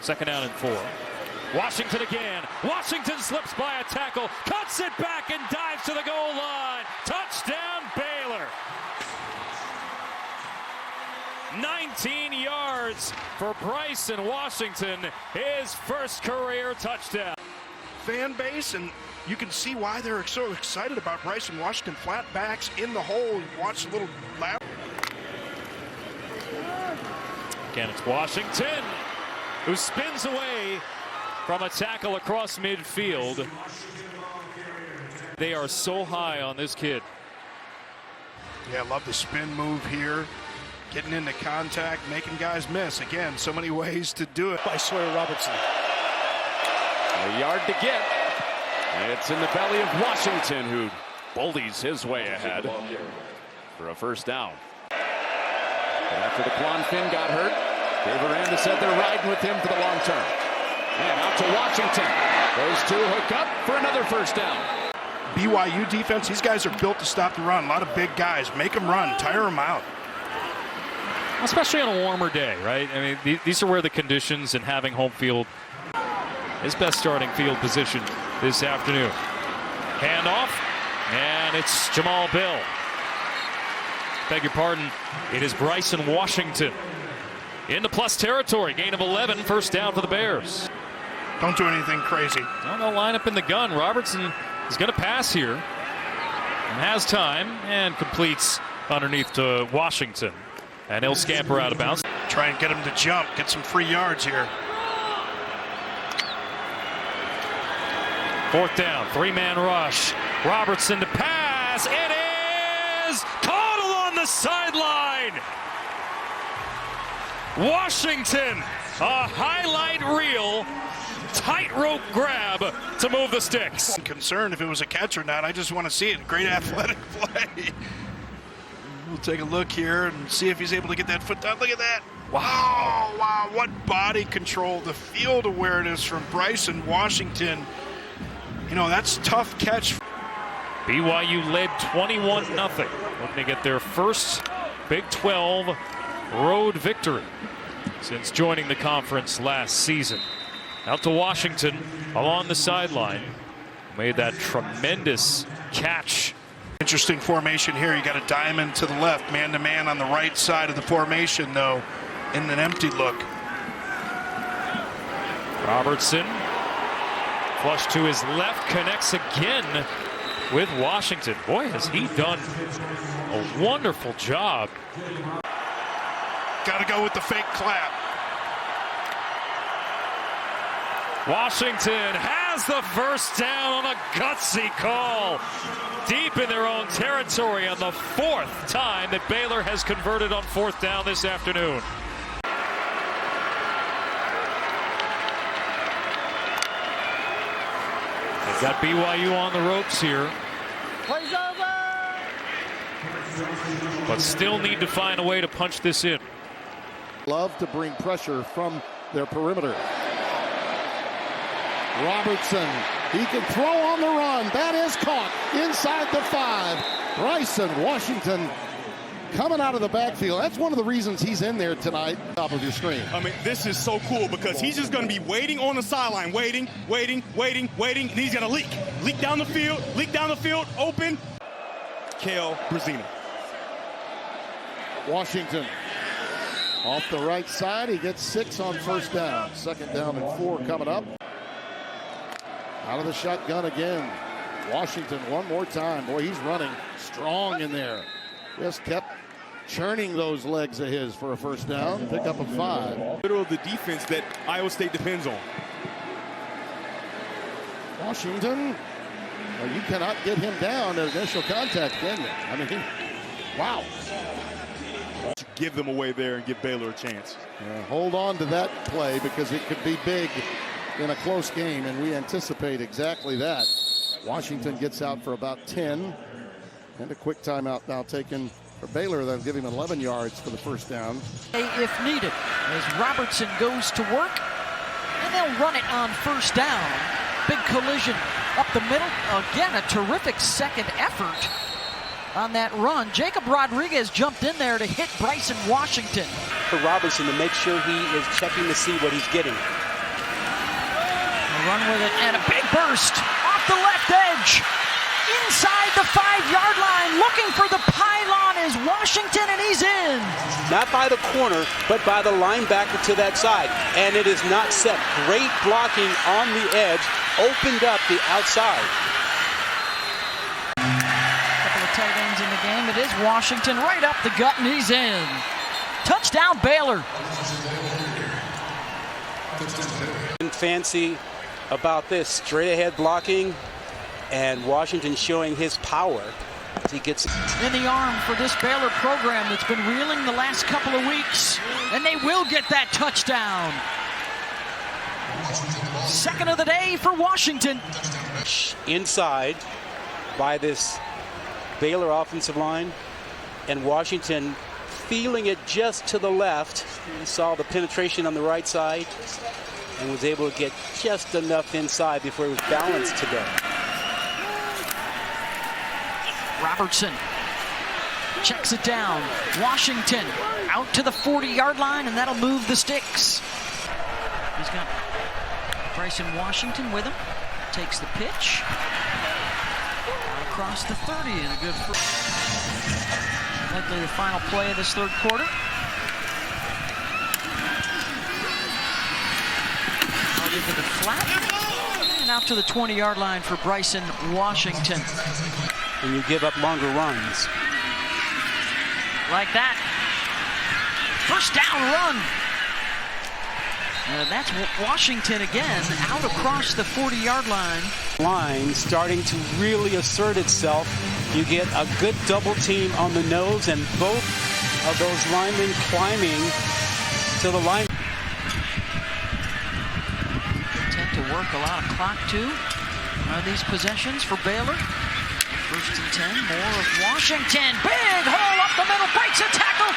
Second down and 4. Washington again. Washington slips by a tackle, cuts it back and dives to the goal line. Touchdown Baylor. 19 yards for Bryson Washington, his first career touchdown. Fan base, and you can see why they're so excited about Bryson Washington. Flat backs in the hole. Watch a little loud. Again, it's Washington who spins away from a tackle across midfield. They are so high on this kid. Yeah, I love the spin move here. Getting into contact, making guys miss. Again, so many ways to do it. By Sawyer Robertson. A yard to get. It's in the belly of Washington, who bullies his way ahead for a first down. But after the Klonfin got hurt, Dave Aranda said they're riding with him for the long term. And out to Washington. Those two hook up for another first down. BYU defense, these guys are built to stop the run. A lot of big guys. Make them run. Tire them out. Especially on a warmer day, right? I mean, these are where the conditions and having home field, his best starting field position this afternoon. Handoff, and it's Jamal Bill. Beg your pardon, it is Bryson Washington. Into plus territory, gain of 11, first down for the Bears. Don't do anything crazy. No, they'll line up in the gun. Robertson is going to pass here and has time and completes underneath to Washington. And he'll scamper out of bounds. Try and get him to jump, get some free yards here. Fourth down, three-man rush. Robertson to pass. It is caught along the sideline. Washington, a highlight reel, tightrope grab to move the sticks. I'm concerned if it was a catch or not. I just want to see it. Great athletic play. We'll take a look here and see if he's able to get that foot down. Look at that. Wow, wow, what body control. The field awareness from Bryson Washington. You know, that's a tough catch. BYU led 21-0. Looking to get their first Big 12 road victory since joining the conference last season. Out to Washington along the sideline. Made that tremendous catch. Interesting formation here. You got a diamond to the left, man-to-man on the right side of the formation, though, in an empty look. Robertson, flush to his left, connects again with Washington. Boy, has he done a wonderful job. Got to go with the fake clap. Washington has the first down on a gutsy call. Deep in their own territory on the fourth time that Baylor has converted on fourth down this afternoon. They've got BYU on the ropes here. Play's over! But still need to find a way to punch this in. Love to bring pressure from their perimeter. Robertson, he can throw on the run. That is caught inside the 5. Bryson Washington coming out of the backfield. That's one of the reasons he's in there tonight. Top of your screen. I mean, this is so cool because he's just going to be waiting on the sideline, waiting, and he's going to leak down the field, open. Kale Brazina. Washington off the right side. He gets 6 on first down. Second down and 4 coming up. Out of the shotgun again. Washington one more time. Boy, he's running strong in there. Just kept churning those legs of his for a first down. Pick up a 5. Middle of the defense that Iowa State depends on. Washington. Well, you cannot get him down at initial contact, can you? I mean, wow. Give them away there and give Baylor a chance. Hold on to that play because it could be big in a close game, and we anticipate exactly that. Washington gets out for about 10, and a quick timeout now taken for Baylor. They'll give him 11 yards for the first down. If needed, as Robertson goes to work, and they'll run it on first down. Big collision up the middle. Again, a terrific second effort on that run. Jacob Rodriguez jumped in there to hit Bryson Washington. For Robertson to make sure he is checking to see what he's getting. run with it, and a big burst off the left edge. Inside the 5-yard line, looking for the pylon is Washington, and he's in. Not by the corner, but by the linebacker to that side. And it is not set. Great blocking on the edge, opened up the outside. Couple of tight ends in the game. It is Washington right up the gut, and he's in. Touchdown, Baylor. Fancy about this straight ahead blocking, and Washington showing his power as he gets in the arm for this Baylor program that's been reeling the last couple of weeks, and they will get that touchdown. Second of the day for Washington. Inside by this Baylor offensive line, and Washington feeling it just to the left. You saw the penetration on the right side and was able to get just enough inside before he was balanced to go. Robertson checks it down. Washington out to the 40-yard line, and that'll move the sticks. He's got Bryson Washington with him. Takes the pitch. Across the 30, and a good likely the final play of this third quarter. Out into the flat, and out to the 20-yard line for Bryson Washington. And you give up longer runs. Like that. First down run. That's Washington again, out across the 40-yard line. Line starting to really assert itself. You get a good double team on the nose, and both of those linemen climbing to the line. Tend to work a lot of clock too. These possessions for Baylor. First and 10, more of Washington. Big hole up the middle, breaks a tackle.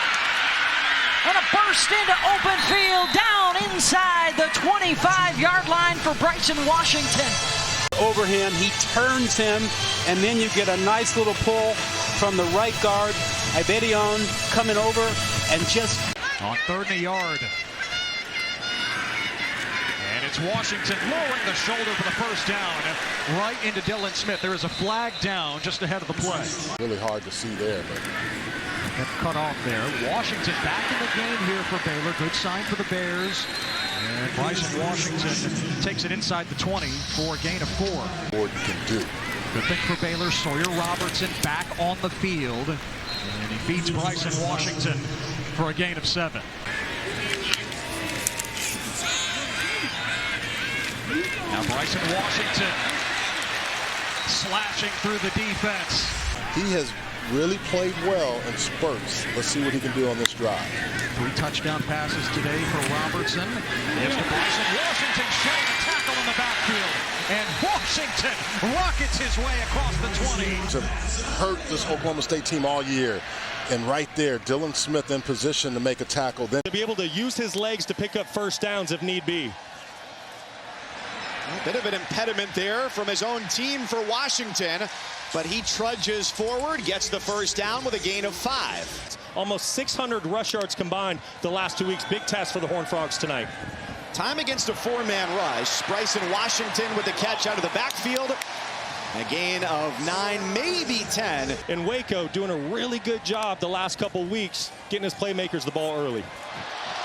And a burst into open field, down inside the 25-yard line for Bryson Washington. Over him, he turns him, and then you get a nice little pull from the right guard, Ibedion, coming over and just on 3rd and a yard. And it's Washington lowering the shoulder for the first down, right into Dylan Smith. There is a flag down just ahead of the play. Really hard to see there, but got cut off there. Washington back in the game here for Baylor. Good sign for the Bears. And Bryson Washington takes it inside the 20 for a gain of 4. Gordon can do. Good thing for Baylor. Sawyer Robertson back on the field. And he beats Bryson Washington for a gain of 7. Now Bryson Washington slashing through the defense. He has really played well in spurts. Let's see what he can do on this drive. 3 touchdown passes today for Robertson. Gives to Bryson. Washington showing a tackle in the backfield. And Washington rockets his way across the 20. To hurt this Oklahoma State team all year. And right there, Dylan Smith in position to make a tackle. Then to be able to use his legs to pick up first downs if need be. A bit of an impediment there from his own team for Washington, but he trudges forward, gets the first down with a gain of 5. Almost 600 rush yards combined the last 2 weeks. Big test for the Horned Frogs tonight. Time against a 4-man rush. Bryson Washington with the catch out of the backfield. A gain of 9, maybe 10. And Waco doing a really good job the last couple weeks getting his playmakers the ball early.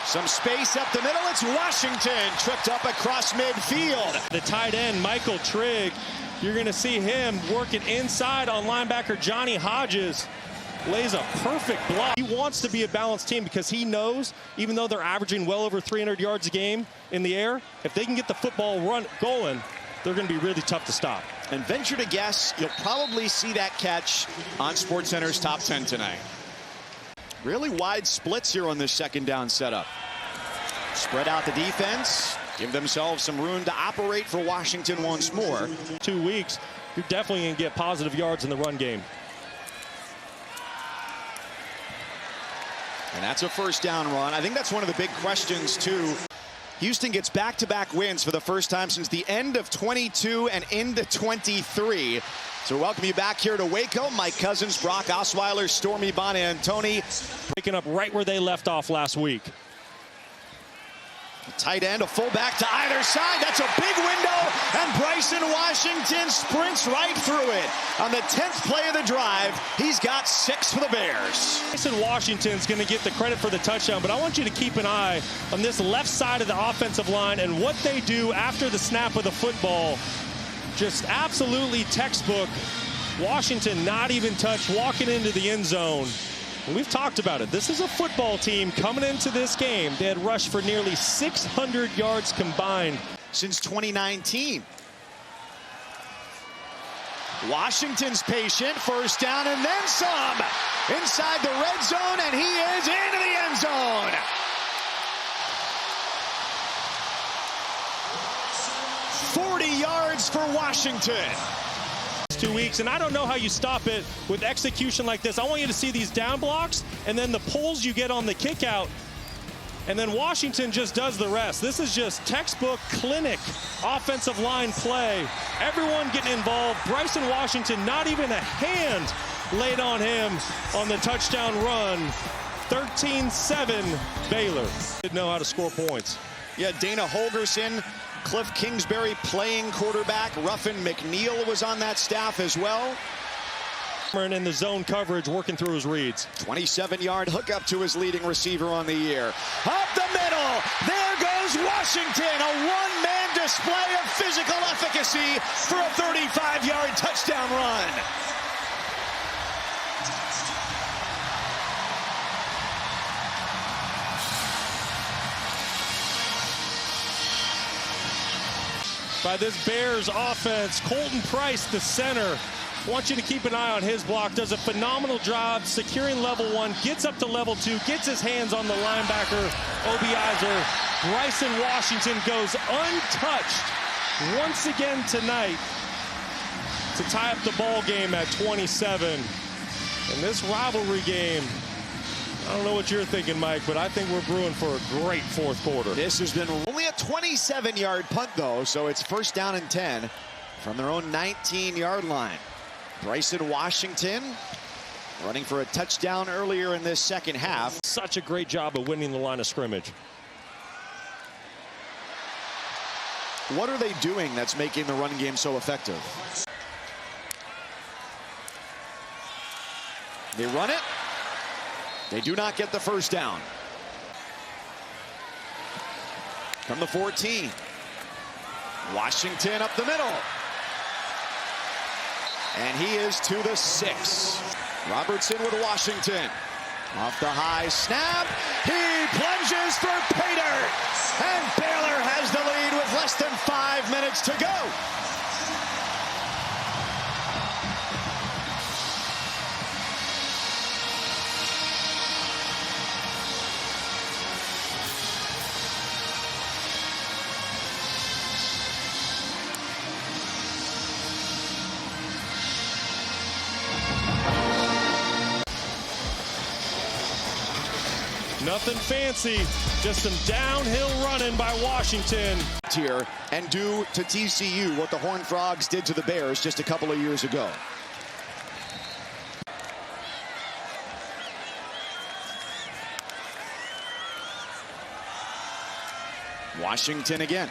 Some space up the middle. It's Washington tripped up across midfield. The tight end, Michael Trigg, you're going to see him working inside on linebacker Johnny Hodges. Lays a perfect block. He wants to be a balanced team because he knows, even though they're averaging well over 300 yards a game in the air, if they can get the football run going, they're going to be really tough to stop. And venture to guess, you'll probably see that catch on SportsCenter's Top 10 tonight. Really wide splits here on this second down setup. Spread out the defense, give themselves some room to operate for Washington once more. 2 weeks, you're definitely going to get positive yards in the run game. And that's a first down run. I think that's one of the big questions, too. Houston gets back-to-back wins for the first time since the end of 22 and into 23. So welcome you back here to Waco. Mike Cousins, Brock Osweiler, Stormy Bonantoni. Picking up right where they left off last week. Tight end, a fullback to either side. That's a big window, and Bryson Washington sprints right through it. On the 10th play of the drive, he's got 6 for the Bears. Bryson Washington's going to get the credit for the touchdown, but I want you to keep an eye on this left side of the offensive line and what they do after the snap of the football. Just absolutely textbook. Washington not even touched, walking into the end zone. And we've talked about it. This is a football team coming into this game. They had rushed for nearly 600 yards combined since 2019. Washington's patient, first down and then some. Inside the red zone, and he is into the end zone. $40 yards for Washington. 2 weeks, and I don't know how you stop it with execution like this. I want you to see these down blocks and then the pulls you get on the kick out, and then Washington just does the rest. This is just textbook clinic offensive line play. Everyone getting involved. Bryson Washington, not even a hand laid on him on the touchdown run. 13-7 Baylor. Didn't know how to score points. Yeah, Dana Holgerson, Cliff Kingsbury playing quarterback. Ruffin McNeil was on that staff as well. In the zone coverage, working through his reads. 27-yard hookup to his leading receiver on the year. Up the middle, there goes Washington. A one-man display of physical efficacy for a 35-yard touchdown run. By this Bears offense, Colton Price, the center. I want you to keep an eye on his block. Does a phenomenal job securing level 1, gets up to level 2, gets his hands on the linebacker, Obiazer. Bryson Washington goes untouched once again tonight to tie up the ball game at 27. And this rivalry game, I don't know what you're thinking, Mike, but I think we're brewing for a great fourth quarter. This has been only a 27-yard punt, though, so it's first down and 10 from their own 19-yard line. Bryson Washington running for a touchdown earlier in this second half. Such a great job of winning the line of scrimmage. What are they doing that's making the run game so effective? They run it. They do not get the first down. From the 14. Washington up the middle. And he is to the 6. Robertson with Washington. Off the high snap. He plunges for pay dirt. And Baylor has the lead with less than 5 minutes to go. Nothing fancy, just some downhill running by Washington. Here and do to TCU what the Horned Frogs did to the Bears just a couple of years ago. Washington again.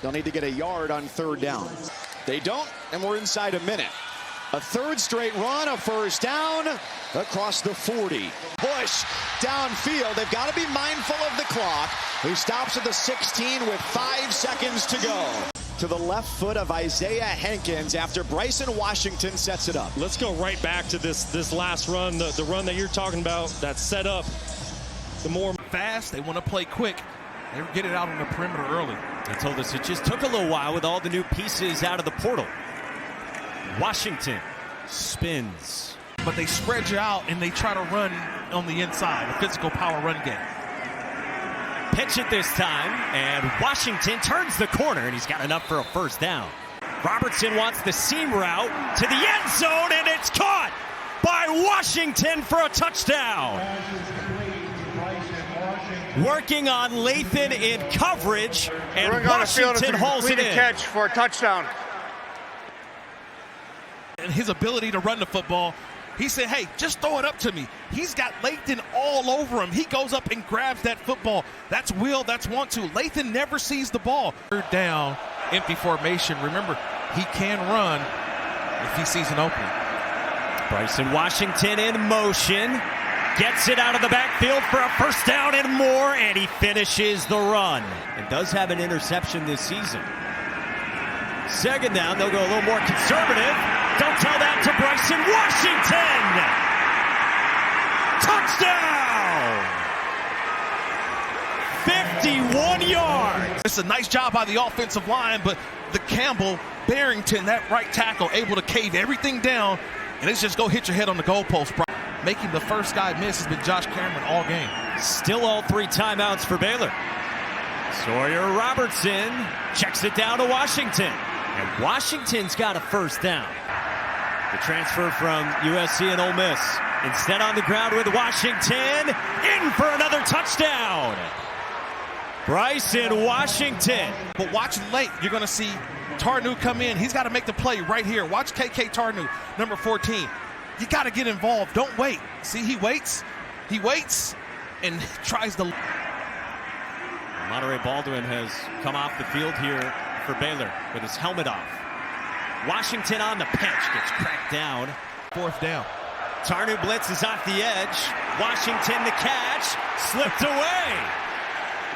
They'll need to get a yard on third down. They don't, and we're inside a minute. A third straight run, a first down across the 40. Bush downfield. They've got to be mindful of the clock. He stops at the 16 with 5 seconds to go. To the left foot of Isaiah Hankins after Bryson Washington sets it up. Let's go right back to this last run, the run that you're talking about, that set up the more fast. They want to play quick. They get it out on the perimeter early. They told us it just took a little while with all the new pieces out of the portal. Washington spins. But they spread you out and they try to run on the inside, a physical power run game. Pitch it this time, and Washington turns the corner, and he's got enough for a first down. Robertson wants the seam route to the end zone, and it's caught by Washington for a touchdown. Working on Lathan in coverage, and Washington hauls it in. Catch for a touchdown. And his ability to run the football, He said, hey, just throw it up to me. He's got Lathan all over him. He goes up and grabs that football. That's will, that's want to. Lathan never sees the ball. Third down, empty formation. Remember, he can run if he sees an opening. Bryson Washington in motion. Gets it out of the backfield for a first down and more, and he finishes the run. And does have an interception this season. Second down, they'll go a little more conservative. Don't tell that to Bryson Washington! Touchdown! 51 yards. It's a nice job by the offensive line, but the Campbell, Barrington, that right tackle, able to cave everything down, and it's just go hit your head on the goalpost. Making the first guy miss has been Josh Cameron all game. Still all 3 timeouts for Baylor. Sawyer Robertson checks it down to Washington. And Washington's got a first down. The transfer from USC and Ole Miss. Instead on the ground with Washington. In for another touchdown. Bryson Washington. But watch late, you're going to see Tarnu come in. He's got to make the play right here. Watch KK Tarnu, number 14. You got to get involved. Don't wait. See, he waits. He waits and tries to. Monterey Baldwin has come off the field here for Baylor with his helmet off. Washington on the pitch, gets cracked down. Fourth down. Tarnu blitz is off the edge. Washington the catch, slipped away.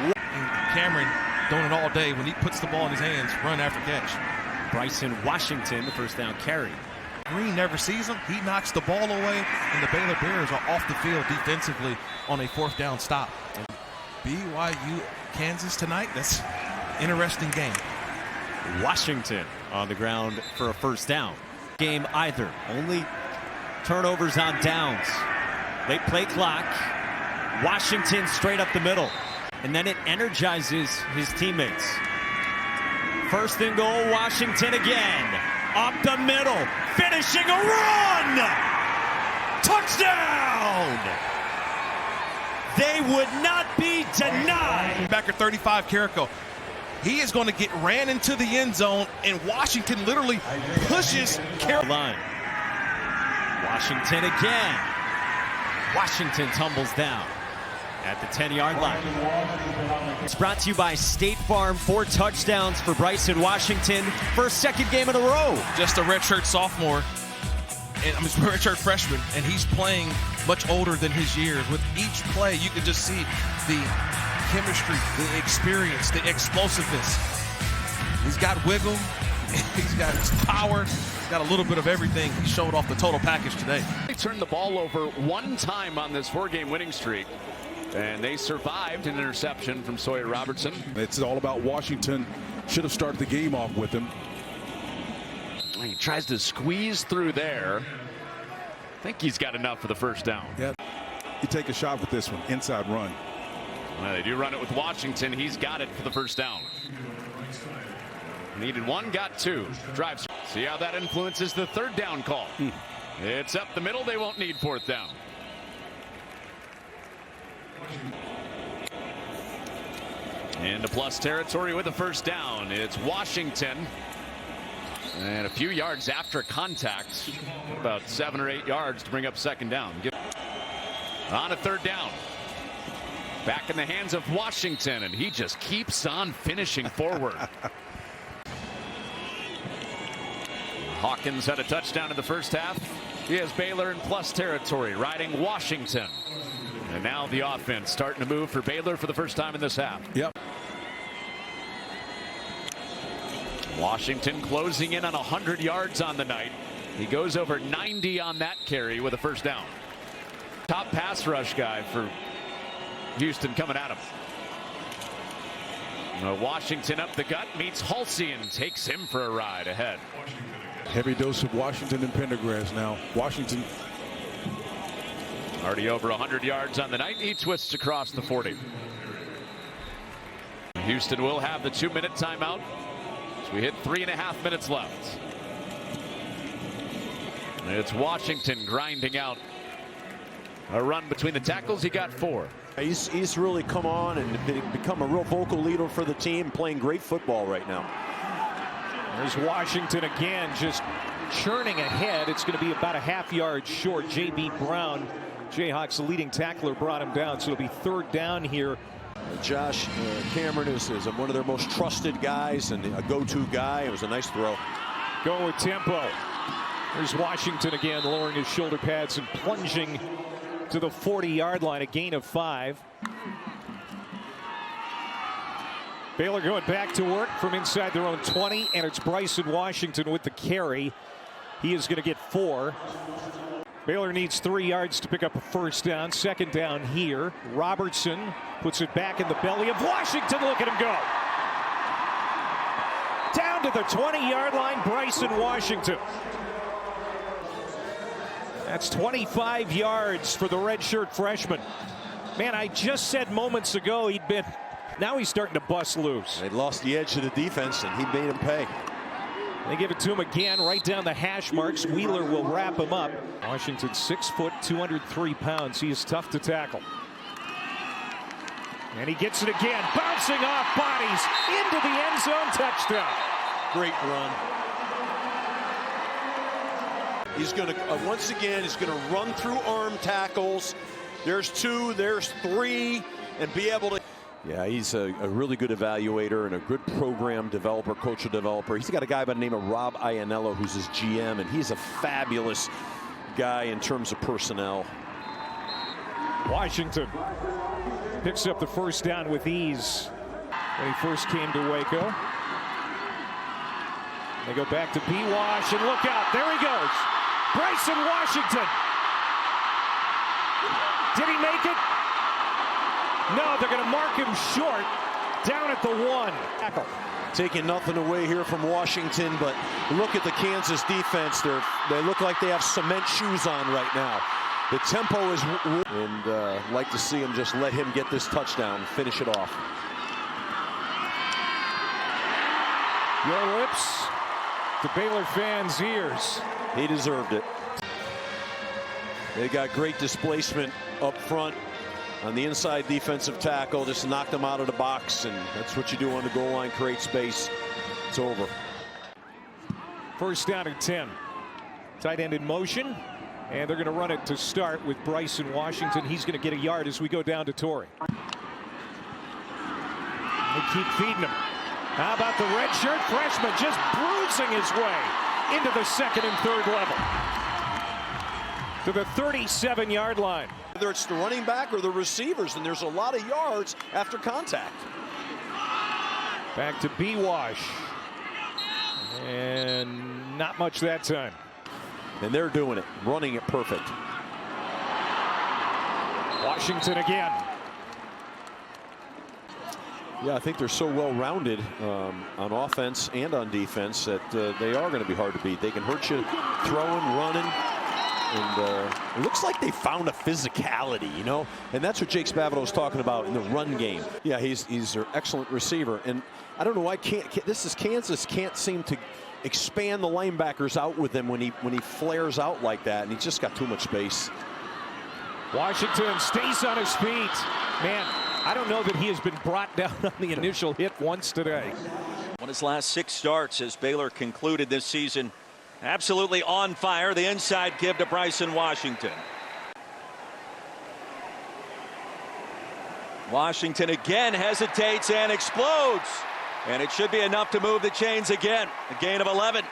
And Cameron doing it all day. When he puts the ball in his hands, run after catch. Bryson Washington, the first down carry. Green never sees him. He knocks the ball away, and the Baylor Bears are off the field defensively on a fourth down stop. BYU Kansas tonight, that's an interesting game. Washington on the ground for a first down. Game either. Only turnovers on downs. Late play clock. Washington straight up the middle. And then it energizes his teammates. First and goal, Washington again. Up the middle, finishing a run! Touchdown! They would not be denied. Backer 35, Carrico. He is going to get ran into the end zone, and Washington literally pushes Carrico. Washington again. Washington tumbles down at the 10-yard line. It's brought to you by State Farm. 4 touchdowns for Bryson Washington. First, second game in a row. Just a redshirt sophomore, and redshirt freshman, and he's playing much older than his years. With each play, you can just see the chemistry, the experience, the explosiveness. He's got wiggle, he's got his power, he's got a little bit of everything. He showed off the total package today. They turned the ball over 1 time on this 4-game winning streak. And they survived an interception from Sawyer Robertson. It's all about Washington. Should have started the game off with him. He tries to squeeze through there. I think he's got enough for the first down. Yeah, you take a shot with this one. Inside run. Well, they do run it with Washington. He's got it for the first down. Needed 1, got 2. Drives. See how that influences the third down call. It's up the middle. They won't need 4th down. Into plus territory with the first down. It's Washington. And a few yards after contact. About 7 or 8 yards to bring up second down. On a third down. Back in the hands of Washington, and he just keeps on finishing forward. Hawkins had a touchdown in the first half. He has Baylor in plus territory, riding Washington. And now the offense starting to move for Baylor for the first time in this half. Yep. Washington closing in on 100 yards on the night. He goes over 90 on that carry with a first down. Top pass rush guy for Houston coming at him. Washington up the gut, meets Halsey and takes him for a ride ahead. Heavy dose of Washington and Pendergrass now. Washington already over 100 yards on the night. He twists across the 40. Houston will have the 2-minute timeout. So we hit 3.5 minutes left. It's Washington grinding out a run between the tackles. He got 4. He's really come on and become a real vocal leader for the team, playing great football right now. There's Washington again, just churning ahead. It's going to be about a half-yard short. J.B. Brown, Jayhawks' leading tackler, brought him down. So it'll be third down here. Josh Cameron is one of their most trusted guys and a go-to guy. It was a nice throw. Go with tempo. There's Washington again, lowering his shoulder pads and plunging to the 40-yard line, a gain of 5. Baylor going back to work from inside their own 20, and it's Bryson Washington with the carry. He is going to get 4. Baylor needs 3 yards to pick up a first down. Second down here. Robertson puts it back in the belly of Washington. Look at him go. Down to the 20-yard line, Bryson Washington. That's 25 yards for the redshirt freshman. Man, I just said moments ago he'd been... Now he's starting to bust loose. They lost the edge of the defense, and he made him pay. They give it to him again, right down the hash marks. Wheeler will wrap him up. Washington, 6 foot, 203 pounds. He is tough to tackle. And he gets it again, bouncing off bodies into the end zone, touchdown. Great run. He's going to, once again, he's going to run through arm tackles. There's 2, there's 3, and be able to. Yeah, he's a really good evaluator and a good program developer, culture developer. He's got a guy by the name of Rob Ianello, who's his GM, and he's a fabulous guy in terms of personnel. Washington picks up the first down with ease when he first came to Waco. They go back to B-Wash, and look out, there he goes. Bryson Washington. Did he make it? No, they're going to mark him short down at the 1. Tackle. Taking nothing away here from Washington, but look at the Kansas defense. They look like they have cement shoes on right now. The tempo is, and like to see him just let him get this touchdown and finish it off. Your lips to Baylor fans' ears. He deserved it. They got great displacement up front on the inside defensive tackle. Just knocked them out of the box, and that's what you do on the goal line, create space. It's over. First down and 10. Tight end in motion, and they're going to run it to start with Bryson Washington. He's going to get a yard as we go down to Torrey. They keep feeding him. How about the redshirt freshman just bruising his way into the second and third level to the 37-yard line. Whether it's the running back or the receivers, and there's a lot of yards after contact. Back to B-Wash. And not much that time. And they're doing it, running it perfect. Washington again. Yeah, I think they're so well-rounded on offense and on defense that they are going to be hard to beat. They can hurt you throwing, running. And it looks like they found a physicality, you know, and that's what Jake Spavital was talking about in the run game. Yeah, he's an excellent receiver, and I don't know why Kansas can't seem to expand the linebackers out with him when he flares out like that, and he's just got too much space. Washington stays on his feet. Man, I don't know that he has been brought down on the initial hit once today. On his last 6 starts as Baylor concluded this season absolutely on fire. The inside give to Bryson Washington. Washington again hesitates and explodes. And it should be enough to move the chains again. A gain of 11.